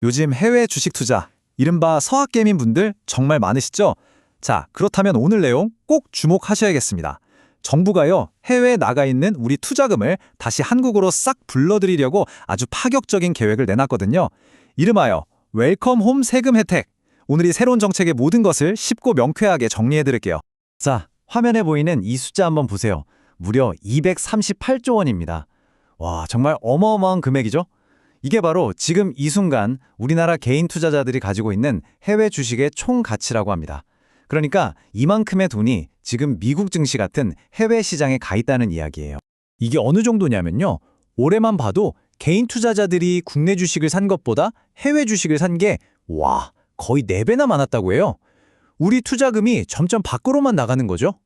요즘 해외 주식 투자, 이른바 서학개민 분들 정말 많으시죠? 자, 그렇다면 오늘 내용 꼭 주목하셔야겠습니다. 정부가요, 해외에 나가 있는 우리 투자금을 다시 한국으로 싹 불러들이려고 아주 파격적인 계획을 내놨거든요. 이름하여 웰컴 홈 세금 혜택. 오늘 이 새로운 정책의 모든 것을 쉽고 명쾌하게 정리해드릴게요. 자, 화면에 보이는 이 숫자 한번 보세요. 무려 238조 원입니다. 와, 정말 어마어마한 금액이죠? 이게 바로 지금 이 순간 우리나라 개인 투자자들이 가지고 있는 해외 주식의 총 가치라고 합니다. 그러니까 이만큼의 돈이 지금 미국 증시 같은 해외 시장에 가 있다는 이야기예요. 이게 어느 정도냐면요. 올해만 봐도 개인 투자자들이 국내 주식을 산 것보다 해외 주식을 산 게 거의 4배나 많았다고 해요. 우리 투자금이 점점 밖으로만 나가는 거죠.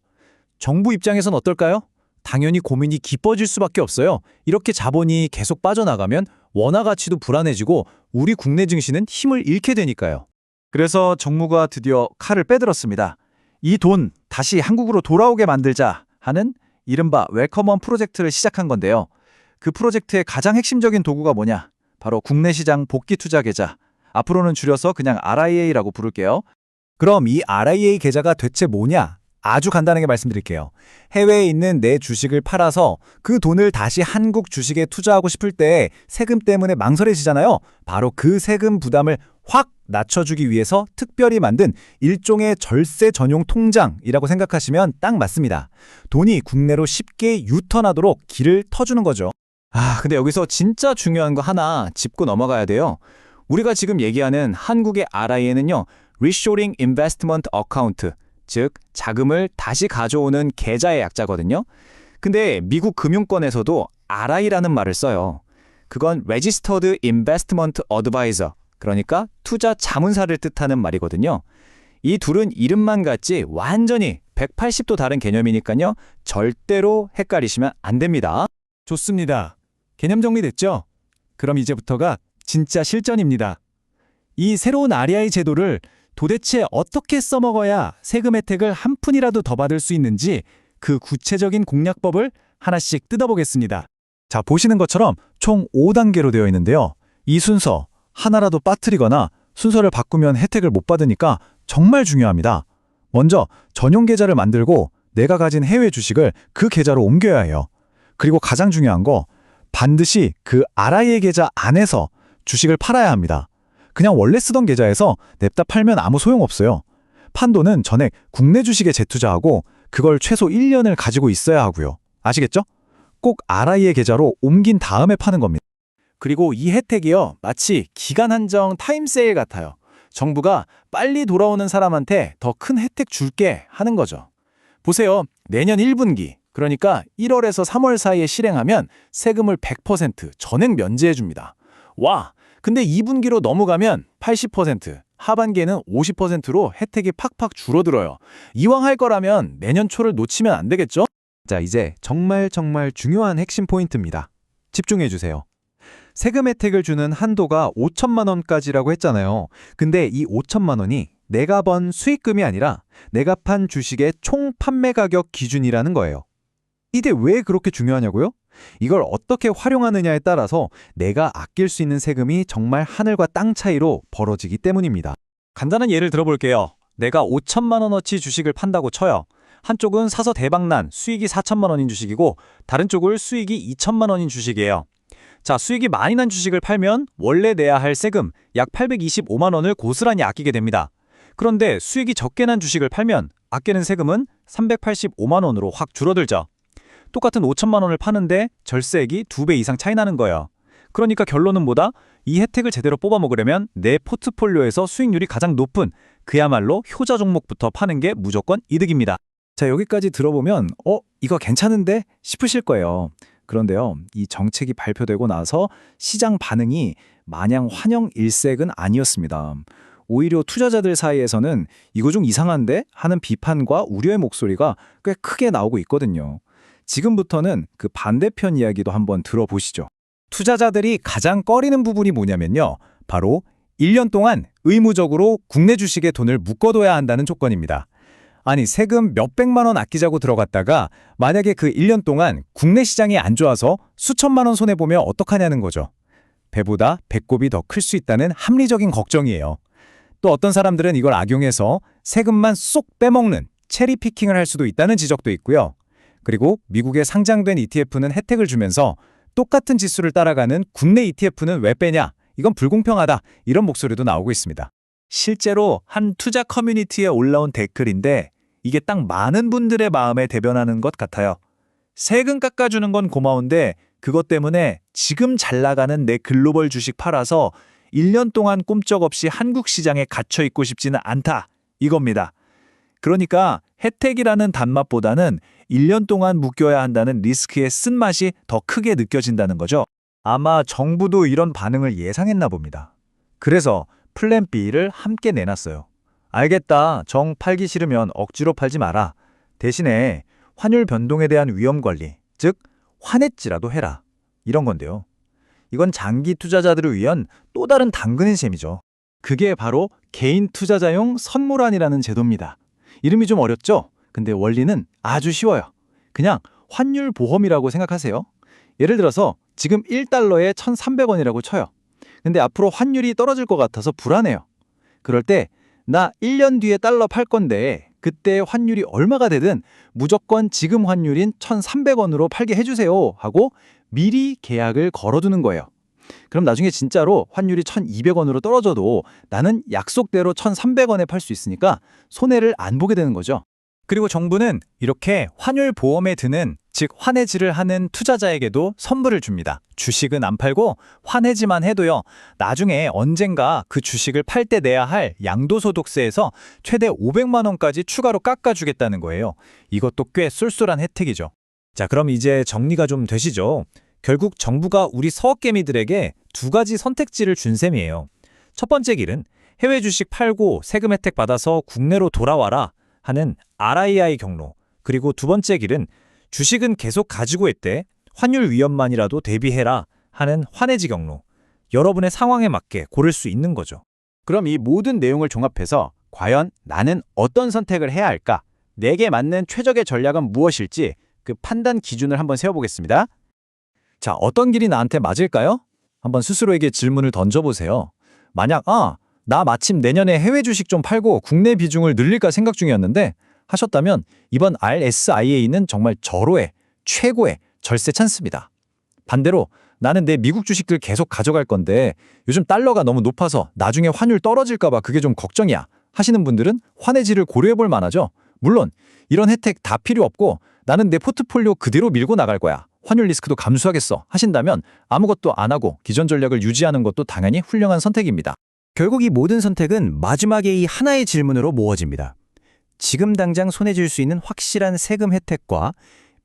정부 입장에선 어떨까요? 당연히 고민이 깊어질 수밖에 없어요. 이렇게 자본이 계속 빠져나가면 원화 가치도 불안해지고 우리 국내 증시는 힘을 잃게 되니까요. 그래서 정부가 드디어 칼을 빼들었습니다. 이 돈 다시 한국으로 돌아오게 만들자 하는 이른바 웰컴원 프로젝트를 시작한 건데요. 그 프로젝트의 가장 핵심적인 도구가 뭐냐? 바로 국내 시장 복귀 투자 계좌. 앞으로는 줄여서 그냥 RIA라고 부를게요. 그럼 이 RIA 계좌가 대체 뭐냐? 아주 간단하게 말씀드릴게요. 해외에 있는 내 주식을 팔아서 그 돈을 다시 한국 주식에 투자하고 싶을 때 세금 때문에 망설여지잖아요. 바로 그 세금 부담을 확 낮춰주기 위해서 특별히 만든 일종의 절세 전용 통장이라고 생각하시면 딱 맞습니다. 돈이 국내로 쉽게 유턴하도록 길을 터주는 거죠. 근데 여기서 진짜 중요한 거 하나 짚고 넘어가야 돼요. 우리가 지금 얘기하는 한국의 RIA는요, Reshoring Investment Account, 즉 자금을 다시 가져오는 계좌의 약자거든요. 근데 미국 금융권에서도 RI라는 말을 써요. 그건 Registered Investment Advisor, 그러니까 투자 자문사를 뜻하는 말이거든요. 이 둘은 이름만 같지 완전히 180도 다른 개념이니까요. 절대로 헷갈리시면 안 됩니다. 좋습니다. 개념 정리됐죠? 그럼 이제부터가 진짜 실전입니다. 이 새로운 REI 제도를 도대체 어떻게 써먹어야 세금 혜택을 한 푼이라도 더 받을 수 있는지 그 구체적인 공략법을 하나씩 뜯어보겠습니다. 자, 보시는 것처럼 총 5단계로 되어 있는데요. 이 순서 하나라도 빠뜨리거나 순서를 바꾸면 혜택을 못 받으니까 정말 중요합니다. 먼저 전용 계좌를 만들고 내가 가진 해외 주식을 그 계좌로 옮겨야 해요. 그리고 가장 중요한 거, 반드시 그 RIA 계좌 안에서 주식을 팔아야 합니다. 그냥 원래 쓰던 계좌에서 냅다 팔면 아무 소용없어요. 판도는 전액 국내 주식에 재투자하고 그걸 최소 1년을 가지고 있어야 하고요. 아시겠죠? 꼭 RIA 계좌로 옮긴 다음에 파는 겁니다. 그리고 이 혜택이요, 마치 기간 한정 타임세일 같아요. 정부가 빨리 돌아오는 사람한테 더 큰 혜택 줄게 하는 거죠. 보세요. 내년 1분기, 그러니까 1월에서 3월 사이에 실행하면 세금을 100% 전액 면제해 줍니다. 근데 2분기로 넘어가면 80%, 하반기에는 50%로 혜택이 팍팍 줄어들어요. 이왕 할 거라면 내년 초를 놓치면 안 되겠죠? 자, 이제 정말 중요한 핵심 포인트입니다. 집중해 주세요. 세금 혜택을 주는 한도가 5천만 원까지라고 했잖아요. 근데 이 5천만 원이 내가 번 수익금이 아니라 내가 판 주식의 총 판매 가격 기준이라는 거예요. 이게 왜 그렇게 중요하냐고요? 이걸 어떻게 활용하느냐에 따라서 내가 아낄 수 있는 세금이 정말 하늘과 땅 차이로 벌어지기 때문입니다. 간단한 예를 들어볼게요. 내가 5천만 원어치 주식을 판다고 쳐요. 한쪽은 사서 대박난 수익이 4천만 원인 주식이고 다른 쪽은 수익이 2천만 원인 주식이에요. 자, 수익이 많이 난 주식을 팔면 원래 내야 할 세금 약 825만 원을 고스란히 아끼게 됩니다. 그런데 수익이 적게 난 주식을 팔면 아끼는 세금은 385만 원으로 확 줄어들죠. 똑같은 5천만 원을 파는데 절세액이 2배 이상 차이 나는 거예요. 그러니까 결론은 뭐다? 이 혜택을 제대로 뽑아 먹으려면 내 포트폴리오에서 수익률이 가장 높은 그야말로 효자 종목부터 파는 게 무조건 이득입니다. 자, 여기까지 들어보면 이거 괜찮은데? 싶으실 거예요. 그런데요, 이 정책이 발표되고 나서 시장 반응이 마냥 환영 일색은 아니었습니다. 오히려 투자자들 사이에서는 이거 좀 이상한데? 하는 비판과 우려의 목소리가 꽤 크게 나오고 있거든요. 지금부터는 그 반대편 이야기도 한번 들어보시죠. 투자자들이 가장 꺼리는 부분이 뭐냐면요. 바로 1년 동안 의무적으로 국내 주식에 돈을 묶어둬야 한다는 조건입니다. 아니, 세금 몇백만 원 아끼자고 들어갔다가 만약에 그 1년 동안 국내 시장이 안 좋아서 수천만 원 손해보면 어떡하냐는 거죠. 배보다 배꼽이 더 클 수 있다는 합리적인 걱정이에요. 또 어떤 사람들은 이걸 악용해서 세금만 쏙 빼먹는 체리 피킹을 할 수도 있다는 지적도 있고요. 그리고 미국에 상장된 ETF는 혜택을 주면서 똑같은 지수를 따라가는 국내 ETF는 왜 빼냐? 이건 불공평하다. 이런 목소리도 나오고 있습니다. 실제로 한 투자 커뮤니티에 올라온 댓글인데 이게 딱 많은 분들의 마음에 대변하는 것 같아요. 세금 깎아주는 건 고마운데 그것 때문에 지금 잘 나가는 내 글로벌 주식 팔아서 1년 동안 꼼짝없이 한국 시장에 갇혀 있고 싶지는 않다. 이겁니다. 그러니까 혜택이라는 단맛보다는 1년 동안 묶여야 한다는 리스크의 쓴맛이 더 크게 느껴진다는 거죠. 아마 정부도 이런 반응을 예상했나 봅니다. 그래서 플랜 B를 함께 내놨어요. 알겠다. 정 팔기 싫으면 억지로 팔지 마라. 대신에 환율 변동에 대한 위험 관리, 즉 환해지라도 해라. 이런 건데요. 이건 장기 투자자들을 위한 또 다른 당근인 셈이죠. 그게 바로 개인 투자자용 선물환이라는 제도입니다. 이름이 좀 어렵죠? 근데 원리는 아주 쉬워요. 그냥 환율 보험이라고 생각하세요. 예를 들어서 지금 1달러에 1,300원이라고 쳐요. 근데 앞으로 환율이 떨어질 것 같아서 불안해요. 그럴 때 나 1년 뒤에 달러 팔 건데 그때 환율이 얼마가 되든 무조건 지금 환율인 1,300원으로 팔게 해주세요 하고 미리 계약을 걸어두는 거예요. 그럼 나중에 진짜로 환율이 1,200원으로 떨어져도 나는 약속대로 1,300원에 팔 수 있으니까 손해를 안 보게 되는 거죠. 그리고 정부는 이렇게 환율 보험에 드는, 즉 환해지를 하는 투자자에게도 선물을 줍니다. 주식은 안 팔고 환해지만 해도요. 나중에 언젠가 그 주식을 팔 때 내야 할 양도소득세에서 최대 500만 원까지 추가로 깎아주겠다는 거예요. 이것도 꽤 쏠쏠한 혜택이죠. 자, 그럼 이제 정리가 좀 되시죠? 결국 정부가 우리 서학개미들에게 두 가지 선택지를 준 셈이에요. 첫 번째 길은 해외 주식 팔고 세금 혜택 받아서 국내로 돌아와라 하는 RII 경로, 그리고 두 번째 길은 주식은 계속 가지고 있대, 환율 위험만이라도 대비해라 하는 환해지 경로. 여러분의 상황에 맞게 고를 수 있는 거죠. 그럼 이 모든 내용을 종합해서 과연 나는 어떤 선택을 해야 할까? 내게 맞는 최적의 전략은 무엇일지 그 판단 기준을 한번 세워보겠습니다. 자, 어떤 길이 나한테 맞을까요? 한번 스스로에게 질문을 던져보세요. 만약 나 마침 내년에 해외 주식 좀 팔고 국내 비중을 늘릴까 생각 중이었는데 하셨다면 이번 RSIA는 정말 절호의, 최고의 절세 찬스입니다. 반대로 나는 내 미국 주식들 계속 가져갈 건데 요즘 달러가 너무 높아서 나중에 환율 떨어질까 봐 그게 좀 걱정이야 하시는 분들은 환해지를 고려해볼 만하죠. 물론 이런 혜택 다 필요 없고 나는 내 포트폴리오 그대로 밀고 나갈 거야, 환율 리스크도 감수하겠어 하신다면 아무것도 안 하고 기존 전략을 유지하는 것도 당연히 훌륭한 선택입니다. 결국 이 모든 선택은 마지막에 이 하나의 질문으로 모아집니다. 지금 당장 손에 쥘 수 있는 확실한 세금 혜택과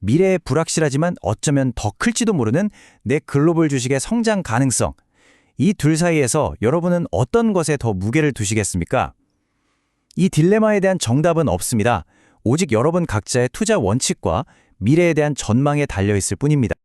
미래에 불확실하지만 어쩌면 더 클지도 모르는 내 글로벌 주식의 성장 가능성, 이 둘 사이에서 여러분은 어떤 것에 더 무게를 두시겠습니까? 이 딜레마에 대한 정답은 없습니다. 오직 여러분 각자의 투자 원칙과 미래에 대한 전망에 달려있을 뿐입니다.